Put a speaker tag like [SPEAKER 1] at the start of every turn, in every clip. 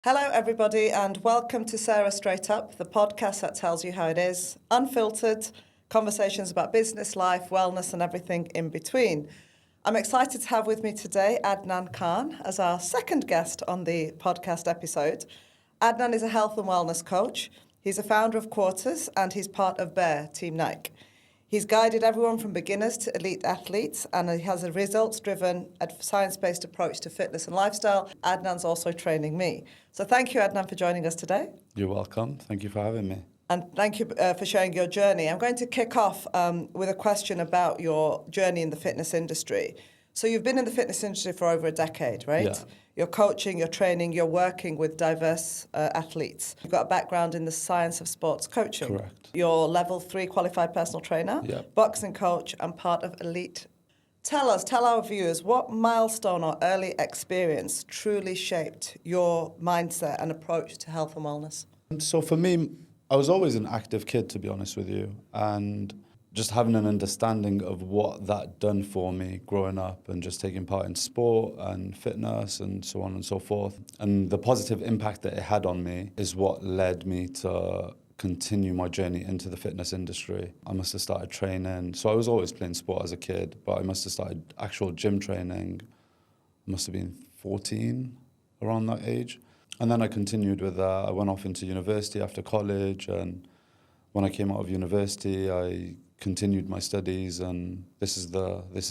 [SPEAKER 1] Hello, everybody, and welcome to Sarah Straight Up, the podcast that tells you how it is, unfiltered, conversations about business, life, wellness, and everything in between. I'm excited to have with me today Adnan Khan as our second guest on the podcast episode. Adnan is a health and wellness coach. He's a founder of Quarters, and he's part of Bear, Team Nike. He's guided everyone from beginners to elite athletes, and he has a results-driven, science-based approach to fitness and lifestyle. Adnan's also training me. So thank you, Adnan, for joining us today.
[SPEAKER 2] You're welcome. Thank you for having me.
[SPEAKER 1] And thank you for sharing your journey. I'm going to kick off with a question about your journey in the fitness industry. So you've been in the fitness industry for over a decade, right?
[SPEAKER 2] Yeah.
[SPEAKER 1] You're coaching, you're training, you're working with diverse athletes. You've got a background in the science of sports coaching.
[SPEAKER 2] Correct.
[SPEAKER 1] You're level 3 qualified personal trainer, boxing coach, and part of Elite. Tell our viewers, what milestone or early experience truly shaped your mindset and approach to health and wellness?
[SPEAKER 2] So for me, I was always an active kid, to be honest with you, and just having an understanding of what that done for me growing up and just taking part in sport and fitness and so on and so forth. And the positive impact that it had on me is what led me to continue my journey into the fitness industry. I must have started training. So I was always playing sport as a kid, but I must have started actual gym training. I must have been 14, around that age. And then I continued with that. I went off into university after college, and when I came out of university, I continued my studies, and this is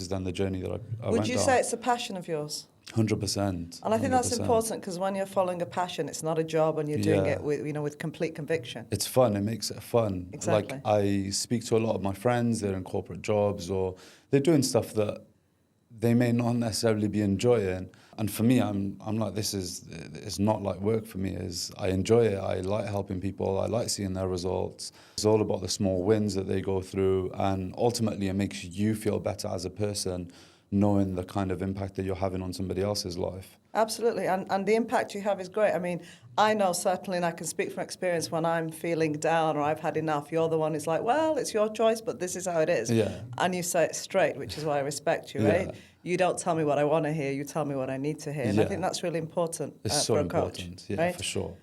[SPEAKER 2] then the journey that I went on.
[SPEAKER 1] Would you say it's a passion of yours?
[SPEAKER 2] 100%.
[SPEAKER 1] And I think that's important, because when you're following a passion, it's not a job, and you're doing it with complete conviction.
[SPEAKER 2] It's fun. It makes it fun.
[SPEAKER 1] Exactly.
[SPEAKER 2] Like, I speak to a lot of my friends. They're in corporate jobs, or they're doing stuff that they may not necessarily be enjoying. And for me, I'm like, it's not like work for me. I enjoy it. I like helping people. I like seeing their results. It's all about the small wins that they go through. And ultimately, it makes you feel better as a person, knowing the kind of impact that you're having on somebody else's life.
[SPEAKER 1] Absolutely. And the impact you have is great. I mean, I know certainly, and I can speak from experience, when I'm feeling down or I've had enough, you're the one who's like, well, it's your choice, but this is how it is.
[SPEAKER 2] Yeah.
[SPEAKER 1] And you say it straight, which is why I respect you, right? You don't tell me what I want to hear, you tell me what I need to hear. And I think that's really important
[SPEAKER 2] it's so
[SPEAKER 1] for a
[SPEAKER 2] important.
[SPEAKER 1] coach.
[SPEAKER 2] Yeah,
[SPEAKER 1] right?
[SPEAKER 2] for sure.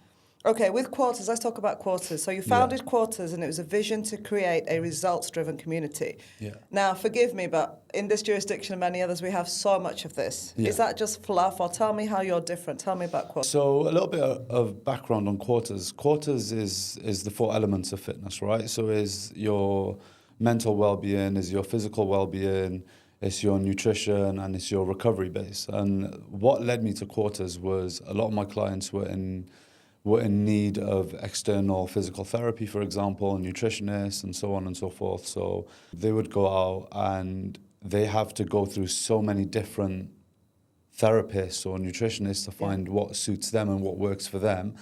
[SPEAKER 1] Okay, with Quarters, let's talk about Quarters. So you founded Quarters, and it was a vision to create a results-driven community.
[SPEAKER 2] Yeah.
[SPEAKER 1] Now, forgive me, but in this jurisdiction and many others, we have so much of this.
[SPEAKER 2] Yeah.
[SPEAKER 1] Is that just fluff, or tell me how you're different? Tell me about Quarters.
[SPEAKER 2] So a little bit of background on Quarters. Quarters is the 4 elements of fitness, right? So is your mental well-being, is your physical well-being, it's your nutrition, and it's your recovery base. And what led me to Quarters was a lot of my clients were in need of external physical therapy, for example, nutritionists and so on and so forth. So they would go out and they have to go through so many different therapists or nutritionists to find what suits them and what works for them,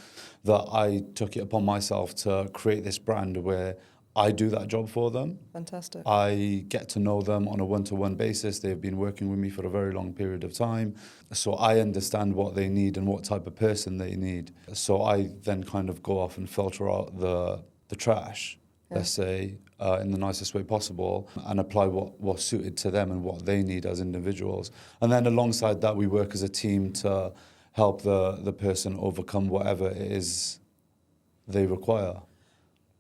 [SPEAKER 2] that I took it upon myself to create this brand where I do that job for them.
[SPEAKER 1] Fantastic.
[SPEAKER 2] I get to know them on a one-to-one basis. They've been working with me for a very long period of time. So I understand what they need and what type of person they need. So I then kind of go off and filter out the trash, let's say, in the nicest way possible, and apply what's suited to them and what they need as individuals. And then alongside that, we work as a team to help the person overcome whatever it is they require.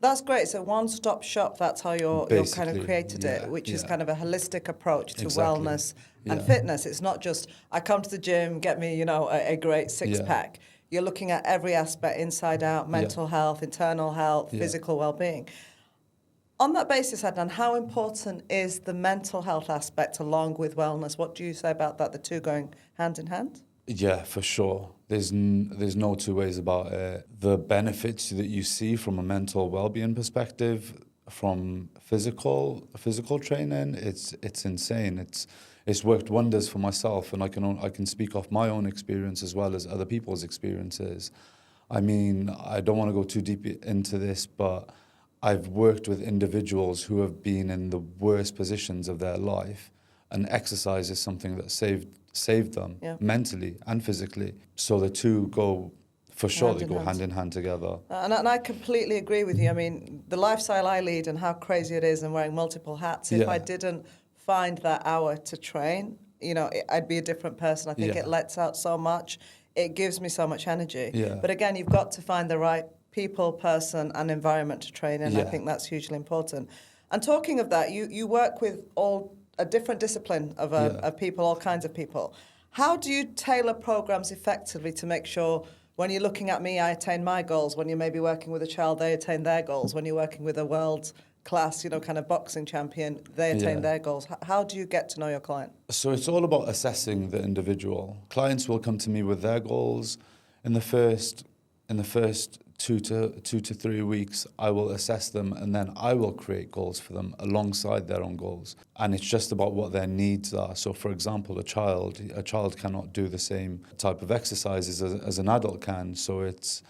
[SPEAKER 1] That's great. So one-stop shop, that's how you're kind of created it, which is kind of a holistic approach to wellness and fitness. It's not just, I come to the gym, get me, a great six-pack. You're looking at every aspect, inside out, mental health, internal health, physical well-being. On that basis, Adnan, how important is the mental health aspect along with wellness? What do you say about that, the two going hand in hand?
[SPEAKER 2] Yeah, for sure. There's no two ways about it. The benefits that you see from a mental well-being perspective, from physical training, it's insane. It's worked wonders for myself, and I can speak off my own experience as well as other people's experiences. I mean, I don't want to go too deep into this, but I've worked with individuals who have been in the worst positions of their life, and exercise is something that saved them mentally and physically. So the two go, for sure, they go hand in hand together.
[SPEAKER 1] And I completely agree with you. I mean, the lifestyle I lead and how crazy it is and wearing multiple hats, if I didn't find that hour to train, I'd be a different person. I think it lets out so much it gives me so much energy.
[SPEAKER 2] Yeah.
[SPEAKER 1] But again, you've got to find the right people, person, and environment to train in. I think that's hugely important. And talking of that, you work with all a different discipline of people, all kinds of people. How do you tailor programs effectively to make sure when you're looking at me, I attain my goals? When you're maybe working with a child, they attain their goals. When you're working with a world class, kind of boxing champion, they attain their goals. How do you get to know your client?
[SPEAKER 2] So it's all about assessing the individual. Clients will come to me with their goals. In the first 2 to 3 weeks, I will assess them, and then I will create goals for them alongside their own goals. And it's just about what their needs are. So, for example, a child cannot do the same type of exercises as an adult can. So it's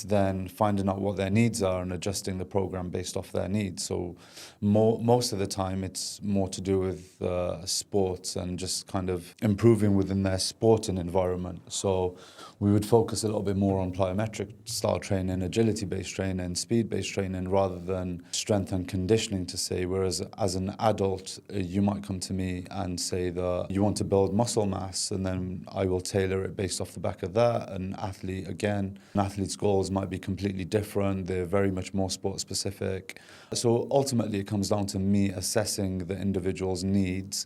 [SPEAKER 2] then finding out what their needs are and adjusting the program based off their needs. So most of the time it's more to do with sports and just kind of improving within their sporting environment. So we would focus a little bit more on plyometric style training, agility-based training, speed-based training, rather than strength and conditioning to say, whereas as an adult, you might come to me and say that you want to build muscle mass, and then I will tailor it based off the back of that. An athlete's goals might be completely different. They're very much more sport specific. So ultimately it comes down to me assessing the individual's needs,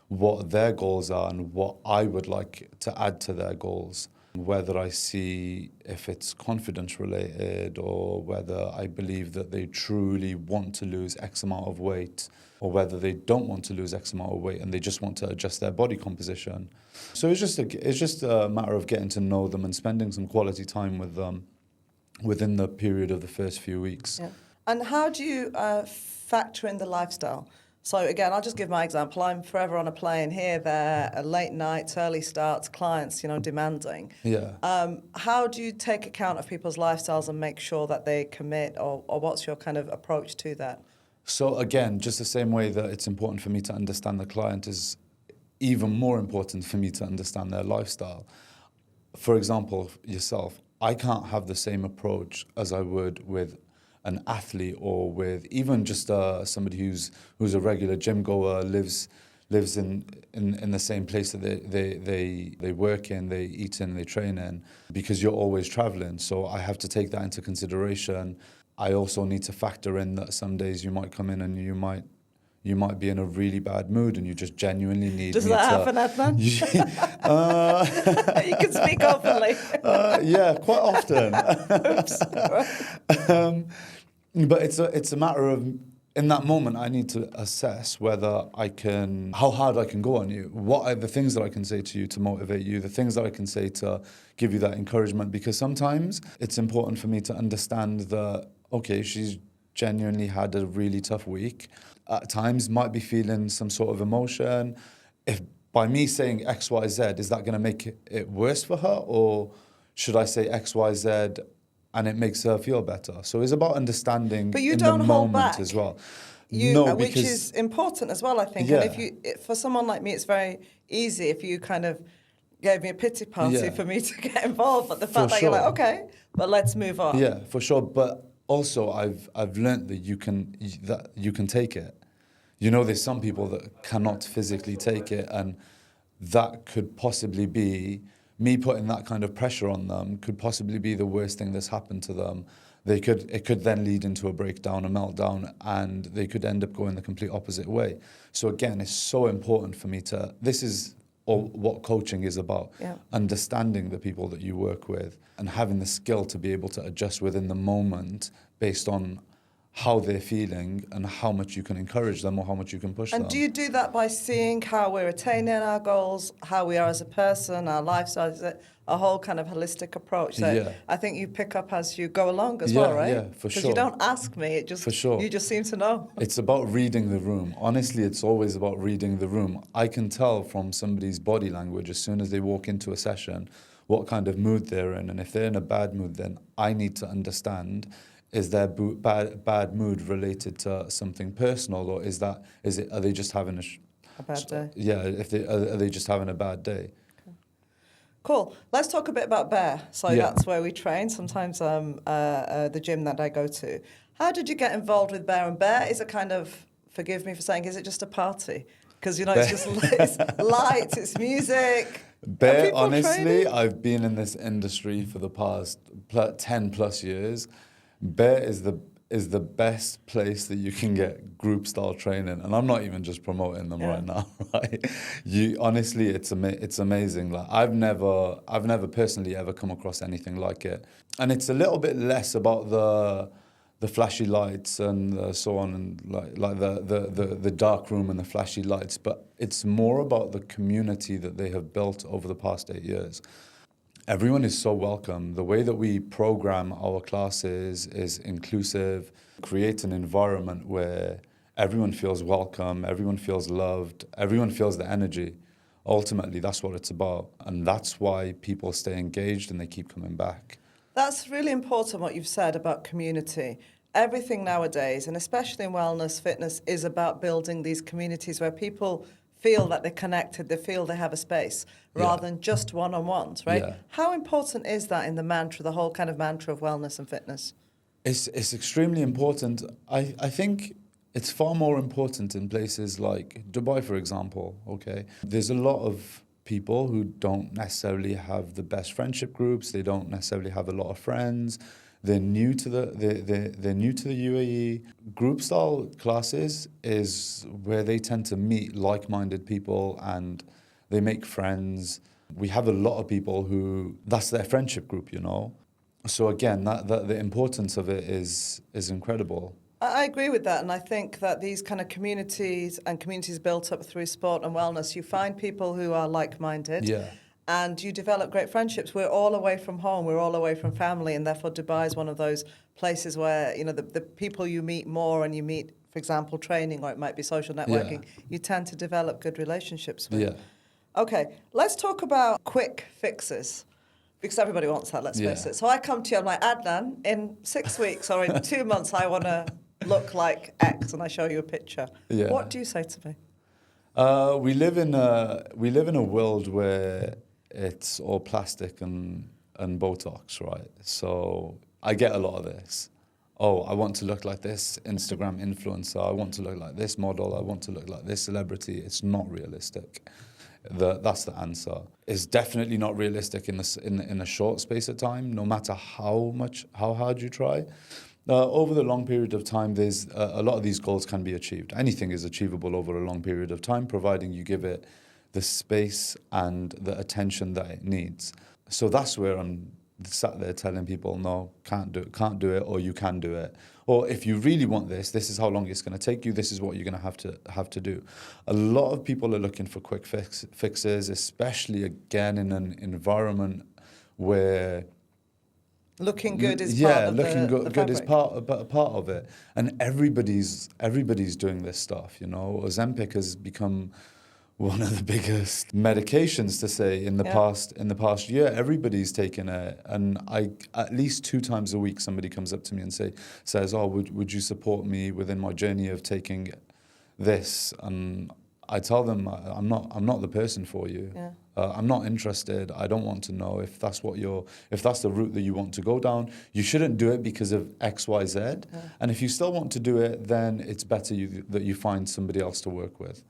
[SPEAKER 2] what their goals are and what I would like to add to their goals. Whether I see if it's confidence related or whether I believe that they truly want to lose X amount of weight, or whether they don't want to lose X amount of weight and they just want to adjust their body composition. So it's just a matter of getting to know them and spending some quality time with them within the period of the first few weeks.
[SPEAKER 1] Yeah. And how do you factor in the lifestyle? So again, I'll just give my example. I'm forever on a plane here, there, late nights, early starts, clients, demanding.
[SPEAKER 2] Yeah.
[SPEAKER 1] How do you take account of people's lifestyles and make sure that they commit, or what's your kind of approach to that?
[SPEAKER 2] So again, just the same way that it's important for me to understand the client is even more important for me to understand their lifestyle. For example, yourself, I can't have the same approach as I would with an athlete or with even just somebody who's a regular gym goer, lives in the same place that they work in, they eat in, they train in, because you're always traveling. So I have to take that into consideration. I also need to factor in that some days you might come in and you might be in a really bad mood and you just genuinely need
[SPEAKER 1] Does
[SPEAKER 2] me
[SPEAKER 1] that
[SPEAKER 2] to...
[SPEAKER 1] happen, Adnan? You can speak openly.
[SPEAKER 2] Yeah, quite often. But it's a matter of, in that moment, I need to assess how hard I can go on you. What are the things that I can say to you to motivate you, the things that I can say to give you that encouragement, because sometimes it's important for me to understand that, okay, she's genuinely had a really tough week. At times might be feeling some sort of emotion. If by me saying X, Y, Z, is that going to make it worse for her? Or should I say X, Y, Z and it makes her feel better? So it's about understanding
[SPEAKER 1] But you
[SPEAKER 2] in
[SPEAKER 1] don't
[SPEAKER 2] the
[SPEAKER 1] hold
[SPEAKER 2] moment
[SPEAKER 1] back.
[SPEAKER 2] as well.
[SPEAKER 1] Which is important as well, I think.
[SPEAKER 2] Yeah.
[SPEAKER 1] And for someone like me, it's very easy if you kind of gave me a pity party for me to get involved. But the fact that you're like, okay, but let's move on.
[SPEAKER 2] Yeah, for sure. But also, I've learned that you can take it. There's some people that cannot physically take it, and that could possibly be me putting that kind of pressure on them. Could possibly be the worst thing that's happened to them. It could then lead into a breakdown, a meltdown, and they could end up going the complete opposite way. So again, it's so important for me to. This is what coaching is about.
[SPEAKER 1] Yeah.
[SPEAKER 2] Understanding the people that you work with and having the skill to be able to adjust within the moment based on how they're feeling and how much you can encourage them or how much you can push them.
[SPEAKER 1] And do you do that by seeing how we're attaining our goals, how we are as a person, our lifestyle? Is it a whole kind of holistic approach that I think you pick up as you go along as well, right?
[SPEAKER 2] Yeah, for sure.
[SPEAKER 1] Because you don't ask me, you just seem to know.
[SPEAKER 2] It's about reading the room. Honestly, it's always about reading the room. I can tell from somebody's body language as soon as they walk into a session what kind of mood they're in. And if they're in a bad mood, then I need to understand, is their bad mood related to something personal, or are they just having
[SPEAKER 1] a bad day?
[SPEAKER 2] Yeah, are they just having a bad day?
[SPEAKER 1] Okay. Cool. Let's talk a bit about Bear. So that's where we train. Sometimes the gym that I go to. How did you get involved with Bear? And Bear is a kind of, forgive me for saying, is it just a party? Because it's just it's lights, it's music.
[SPEAKER 2] Bear,
[SPEAKER 1] people
[SPEAKER 2] honestly,
[SPEAKER 1] training?
[SPEAKER 2] I've been in this industry for the past 10 plus years. Bear is the best place that you can get group style training, and I'm not even just promoting them right now, right? You honestly, it's amazing. Like I've never personally ever come across anything like it, and it's a little bit less about the flashy lights and so on, and like the dark room and the flashy lights, but it's more about the community that they have built over the past 8 years. Everyone is so welcome. The way that we program our classes is inclusive, create an environment where everyone feels welcome, everyone feels loved, everyone feels the energy. Ultimately, that's what it's about, and that's why people stay engaged and they keep coming back.
[SPEAKER 1] That's really important what you've said about community. Everything nowadays, and especially in wellness, fitness, is about building these communities where people feel that they're connected, they feel they have a space, rather than just one-on-ones, right?
[SPEAKER 2] Yeah.
[SPEAKER 1] How important is that in the mantra, the whole kind of mantra of wellness and fitness?
[SPEAKER 2] It's extremely important. I think it's far more important in places like Dubai, for example, okay? There's a lot of people who don't necessarily have the best friendship groups, they don't necessarily have a lot of friends, they're new to they're new to the UAE. Group style classes is where they tend to meet like-minded people and they make friends. We have a lot of people who that's their friendship group, you know. So again, that the importance of it is incredible.
[SPEAKER 1] I agree with that, and I think that these kind of communities and communities built up through sport and wellness, you find people who are like-minded.
[SPEAKER 2] Yeah.
[SPEAKER 1] And you develop great friendships. We're all away from home. We're all away from family. And therefore, Dubai is one of those places where, you know, the people you meet more and you meet, for example, training, or it might be social networking, you tend to develop good relationships with.
[SPEAKER 2] Yeah.
[SPEAKER 1] Okay, let's talk about quick fixes. Because everybody wants that, let's face it. So I come to you, I'm like, Adnan, in 6 weeks or in 2 months, I want to look like X, and I show you a picture.
[SPEAKER 2] Yeah.
[SPEAKER 1] What do you say to me?
[SPEAKER 2] We live in a world where it's all plastic and Botox, right? So I get a lot of this. Oh, I want to look like this Instagram influencer. I want to look like this model. I want to look like this celebrity. It's not realistic. That's the answer. It's definitely not realistic in a short space of time, no matter how hard you try. Over the long period of time, there's a lot of these goals can be achieved. Anything is achievable over a long period of time, providing you give it the space and the attention that it needs. So that's where I'm sat there telling people, no, can't do it, or you can do it. Or if you really want this is how long it's going to take you, this is what you're going to have to do. A lot of people are looking for quick fixes, especially again in an environment where
[SPEAKER 1] looking good is part of
[SPEAKER 2] looking
[SPEAKER 1] the
[SPEAKER 2] good is
[SPEAKER 1] fabric.
[SPEAKER 2] part of it, and everybody's doing this stuff. You know, Ozempic has become one of the biggest medications to say in the past year. Everybody's taken it, and at least 2 times a week somebody comes up to me and says, "Oh, would you support me within my journey of taking this?" And I tell them, I'm not the person for you.
[SPEAKER 1] Yeah.
[SPEAKER 2] I'm not interested. I don't want to know if that's the route that you want to go down. You shouldn't do it because of X, Y, Z. Yeah. And if you still want to do it, then it's better that you find somebody else to work with.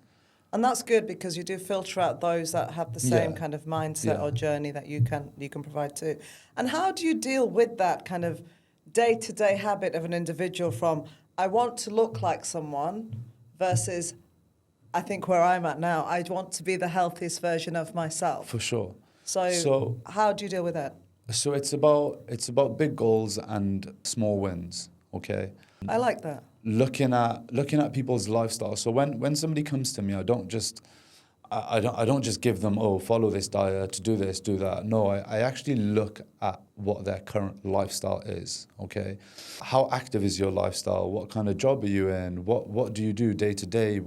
[SPEAKER 1] And that's good because you do filter out those that have the same kind of mindset or journey that you can provide too. And how do you deal with that kind of day-to-day habit of an individual from I want to look like someone versus I think where I'm at now, I want to be the healthiest version of myself.
[SPEAKER 2] For sure.
[SPEAKER 1] So how do you deal with that?
[SPEAKER 2] So it's about big goals and small wins. Okay.
[SPEAKER 1] I like that.
[SPEAKER 2] Looking at people's lifestyle. So when somebody comes to me, I don't just give them, oh, follow this diet, do this, do that. No, I actually look at what their current lifestyle is, okay? How active is your lifestyle? What kind of job are you in? What do you do day to day?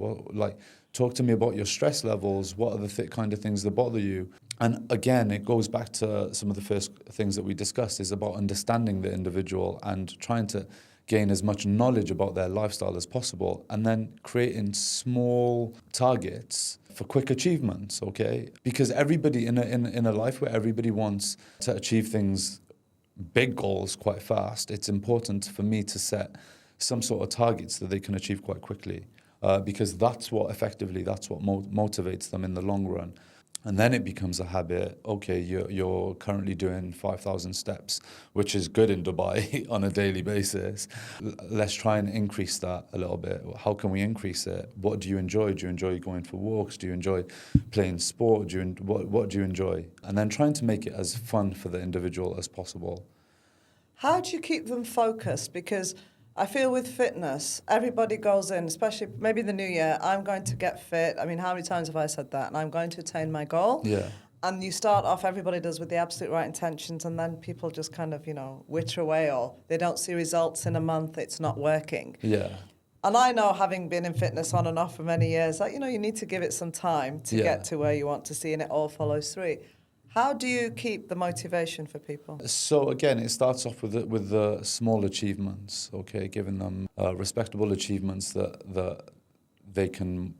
[SPEAKER 2] Talk to me about your stress levels. What are the kind of things that bother you? And again, it goes back to some of the first things that we discussed, is about understanding the individual and trying to gain as much knowledge about their lifestyle as possible, and then creating small targets for quick achievements, okay? Because everybody in a life where everybody wants to achieve things, big goals quite fast, it's important for me to set some sort of targets that they can achieve quite quickly, because that's what motivates them in the long run. And then it becomes a habit. Okay, you're currently doing 5,000 steps, which is good in Dubai on a daily basis. Let's try and increase that a little bit. How can we increase it? What do you enjoy? Do you enjoy going for walks? Do you enjoy playing sport? What do you enjoy? And then trying to make it as fun for the individual as possible.
[SPEAKER 1] How do you keep them focused? Because I feel with fitness, everybody goes in, especially maybe the new year, I'm going to get fit. I mean, how many times have I said that? And I'm going to attain my goal.
[SPEAKER 2] Yeah.
[SPEAKER 1] And you start off, everybody does with the absolute right intentions, and then people just kind of, wither away, or they don't see results in a month, it's not working.
[SPEAKER 2] Yeah.
[SPEAKER 1] And I know, having been in fitness on and off for many years, that, you need to give it some time to get to where you want to see, and it all follows through. How do you keep the motivation for people?
[SPEAKER 2] So again, it starts off with the small achievements. Okay, giving them respectable achievements that they can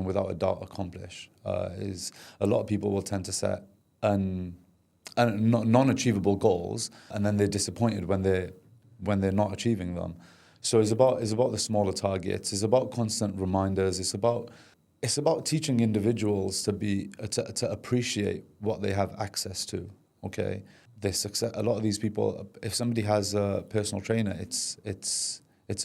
[SPEAKER 2] without a doubt accomplish. Is a lot of people will tend to set non-achievable goals, and then they're disappointed when they're not achieving them. So it's about the smaller targets. It's about constant reminders. It's about teaching individuals to appreciate what they have access to. Okay, their success. A lot of these people, if somebody has a personal trainer, it's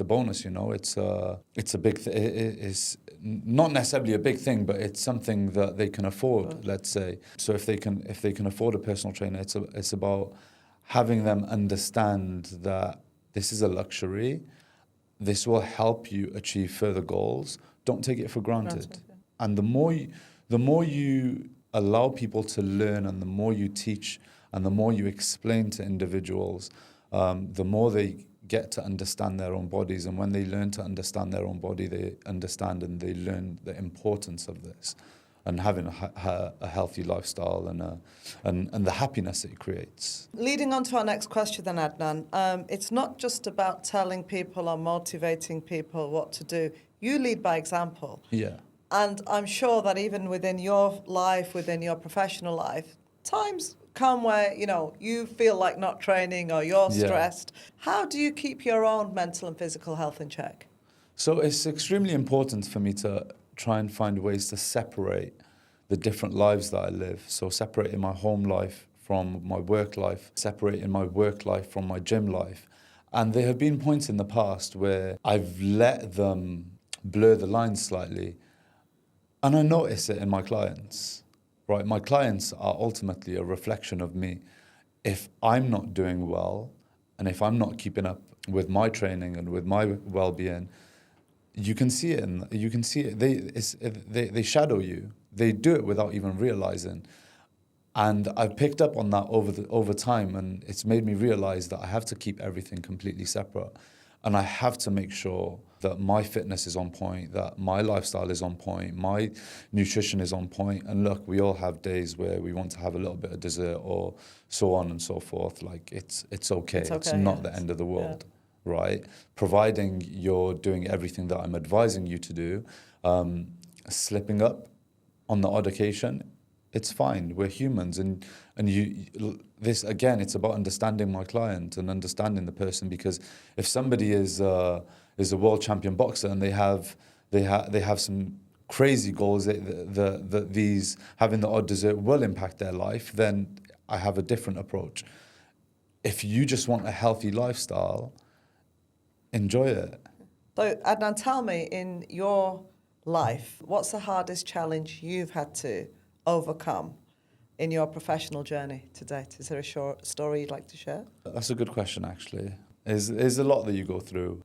[SPEAKER 2] a bonus. It's a big. It's not necessarily a big thing, but it's something that they can afford. Let's say. So if they can afford a personal trainer, it's about having them understand that this is a luxury. This will help you achieve further goals. Don't take it for granted. And the more you allow people to learn, and the more you teach, and the more you explain to individuals, the more they get to understand their own bodies. And when they learn to understand their own body, they understand and they learn the importance of this, and having a healthy lifestyle and the happiness it creates.
[SPEAKER 1] Leading on to our next question then, Adnan, it's not just about telling people or motivating people what to do. You lead by example.
[SPEAKER 2] Yeah.
[SPEAKER 1] And I'm sure that even within your life, within your professional life, times come where, you feel like not training or you're stressed. How do you keep your own mental and physical health in check?
[SPEAKER 2] So it's extremely important for me to try and find ways to separate the different lives that I live. So separating my home life from my work life, separating my work life from my gym life. And there have been points in the past where I've let them blur the lines slightly. And I notice it in my clients, right? My clients are ultimately a reflection of me. If I'm not doing well, and if I'm not keeping up with my training and with my well-being, you can see it. They shadow you. They do it without even realizing. And I've picked up on that over time, and it's made me realize that I have to keep everything completely separate. And I have to make sure that my fitness is on point, that my lifestyle is on point, my nutrition is on point. And look, we all have days where we want to have a little bit of dessert or so on and so forth. Like, it's okay. It's not the end of the world, right? Providing you're doing everything that I'm advising you to do, slipping up on the odd occasion, it's fine. We're humans, and this again, it's about understanding my client and understanding the person. Because if somebody is a world champion boxer and they have some crazy goals, these having the odd dessert will impact their life, then I have a different approach. If you just want a healthy lifestyle, enjoy it.
[SPEAKER 1] So Adnan, tell me, in your life, what's the hardest challenge you've had to overcome in your professional journey to date? Is there a short story you'd like to share?
[SPEAKER 2] That's a good question, actually. There's a lot that you go through.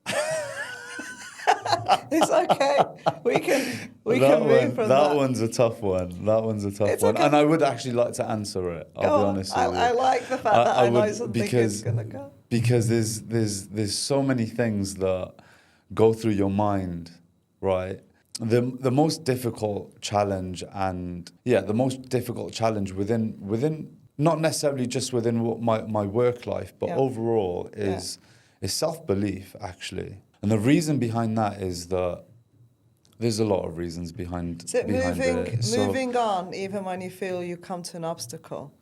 [SPEAKER 1] It's okay. We can move from that.
[SPEAKER 2] That one's a tough one.
[SPEAKER 1] It's okay.
[SPEAKER 2] And I would actually like to answer it. I'll be honest with you.
[SPEAKER 1] I like the fact that I know something is going to go.
[SPEAKER 2] Because there's so many things that go through your mind, right? The most difficult challenge within not necessarily just within my work life, but overall is self-belief, actually. And the reason behind that is that there's a lot of reasons behind it.
[SPEAKER 1] Moving on, even when you feel you come to an obstacle,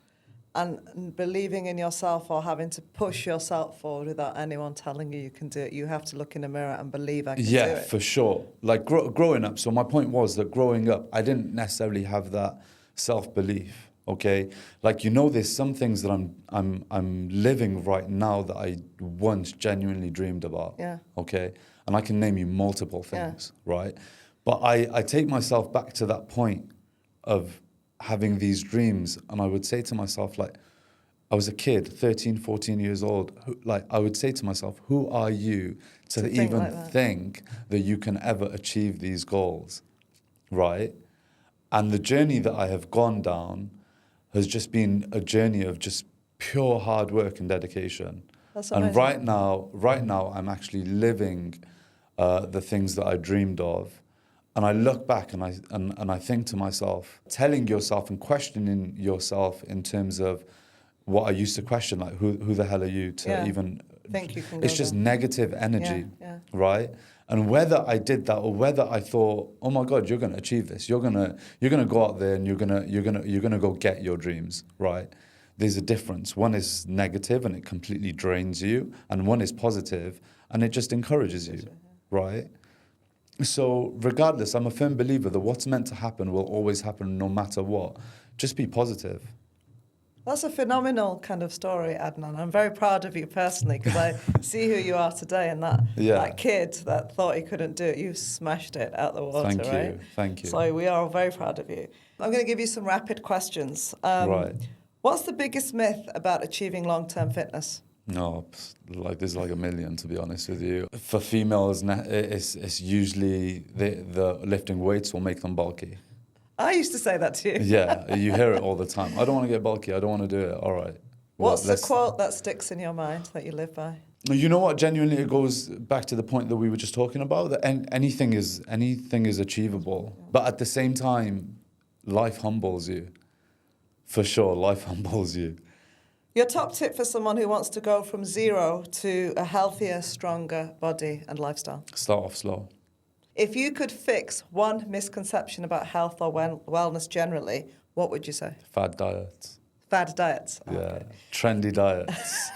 [SPEAKER 1] and believing in yourself or having to push yourself forward without anyone telling you can do it. You have to look in the mirror and believe I can do it.
[SPEAKER 2] Yeah, for sure. Like growing up. So my point was that growing up, I didn't necessarily have that self-belief. Okay, like, you know, there's some things that I'm living right now that I once genuinely dreamed about.
[SPEAKER 1] Yeah.
[SPEAKER 2] Okay, and I can name you multiple things, right? But I take myself back to that point of having these dreams, and I would say to myself, like, I was a kid, 13, 14 years old. Like, I would say to myself, who are you to even
[SPEAKER 1] like that.
[SPEAKER 2] think that you can ever achieve these goals, right? And the journey that I have gone down has just been a journey of just pure hard work and dedication.
[SPEAKER 1] That's
[SPEAKER 2] and
[SPEAKER 1] amazing.
[SPEAKER 2] right now, I'm actually living the things that I dreamed of. And I look back and I think to myself, telling yourself and questioning yourself in terms of what I used to question, like, who the hell are you to even
[SPEAKER 1] think you can
[SPEAKER 2] it's
[SPEAKER 1] go
[SPEAKER 2] just
[SPEAKER 1] there.
[SPEAKER 2] negative energy,
[SPEAKER 1] right?
[SPEAKER 2] And whether I did that or whether I thought, oh my God, you're going to achieve this, you're gonna go out there and you're gonna go get your dreams, right? There's a difference. One is negative and it completely drains you, and one is positive and it just encourages you, right? So regardless, I'm a firm believer that what's meant to happen will always happen no matter what. Just be positive.
[SPEAKER 1] That's a phenomenal kind of story, Adnan. I'm very proud of you personally, because I see who you are today, and that kid that thought he couldn't do it, you smashed it out the water,
[SPEAKER 2] Thank
[SPEAKER 1] right?
[SPEAKER 2] you, thank you.
[SPEAKER 1] So we are very proud of you. I'm going to give you some rapid questions.
[SPEAKER 2] Right.
[SPEAKER 1] What's the biggest myth about achieving long-term fitness?
[SPEAKER 2] No, like, there's like a million, to be honest with you. For females, it's usually the lifting weights will make them bulky.
[SPEAKER 1] I used to say that to you.
[SPEAKER 2] Yeah, you hear it all the time. I don't want to get bulky. I don't want to do it. All right.
[SPEAKER 1] What's the quote that sticks in your mind that you live by?
[SPEAKER 2] You know what? Genuinely, it goes back to the point that we were just talking about, that anything is achievable. But at the same time, life humbles you. For sure, life humbles you.
[SPEAKER 1] Your top tip for someone who wants to go from zero to a healthier, stronger body and lifestyle?
[SPEAKER 2] Start off slow.
[SPEAKER 1] If you could fix one misconception about health or wellness generally, what would you say?
[SPEAKER 2] Fad diets.
[SPEAKER 1] Fad diets.
[SPEAKER 2] Yeah,
[SPEAKER 1] Okay.
[SPEAKER 2] trendy diets.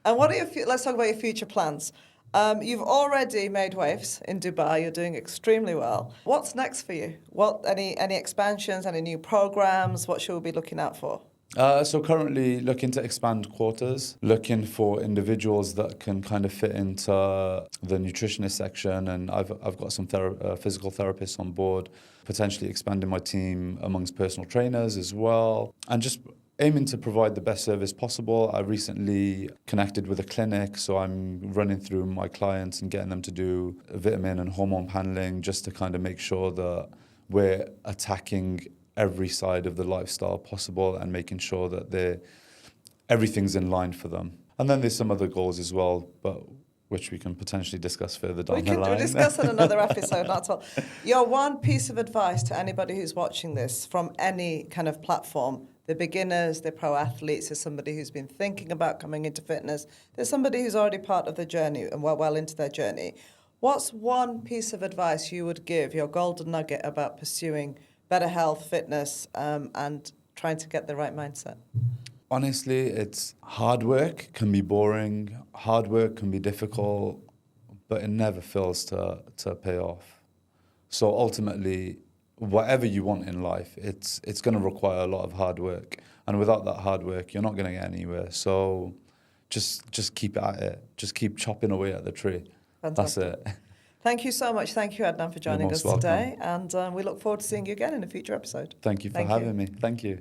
[SPEAKER 1] And what are let's talk about your future plans. You've already made waves in Dubai. You're doing extremely well. What's next for you? Any expansions, any new programs? What should we be looking out for?
[SPEAKER 2] So currently looking to expand quarters, looking for individuals that can kind of fit into the nutritionist section, and I've got some physical therapists on board, potentially expanding my team amongst personal trainers as well, and just aiming to provide the best service possible. I recently connected with a clinic, so I'm running through my clients and getting them to do vitamin and hormone paneling, just to kind of make sure that we're attacking every side of the lifestyle possible and making sure that everything's in line for them. And then there's some other goals as well, but which we can potentially discuss further down the line.
[SPEAKER 1] We can discuss in another episode, not at all. Your one piece of advice to anybody who's watching this from any kind of platform, the beginners, the pro athletes, there's somebody who's been thinking about coming into fitness, there's somebody who's already part of the journey and well into their journey. What's one piece of advice you would give, your golden nugget, about pursuing better health, fitness, and trying to get the right mindset?
[SPEAKER 2] Honestly, it's hard work can be boring, hard work can be difficult, but it never fails to pay off. So ultimately, whatever you want in life, it's going to require a lot of hard work. And without that hard work, you're not going to get anywhere. So just keep at it. Just keep chopping away at the tree.
[SPEAKER 1] Fantastic.
[SPEAKER 2] That's it.
[SPEAKER 1] Thank you so much. Thank you, Adnan, for joining us today. And we look forward to seeing you again in a future episode.
[SPEAKER 2] Thank you for having me. Thank you.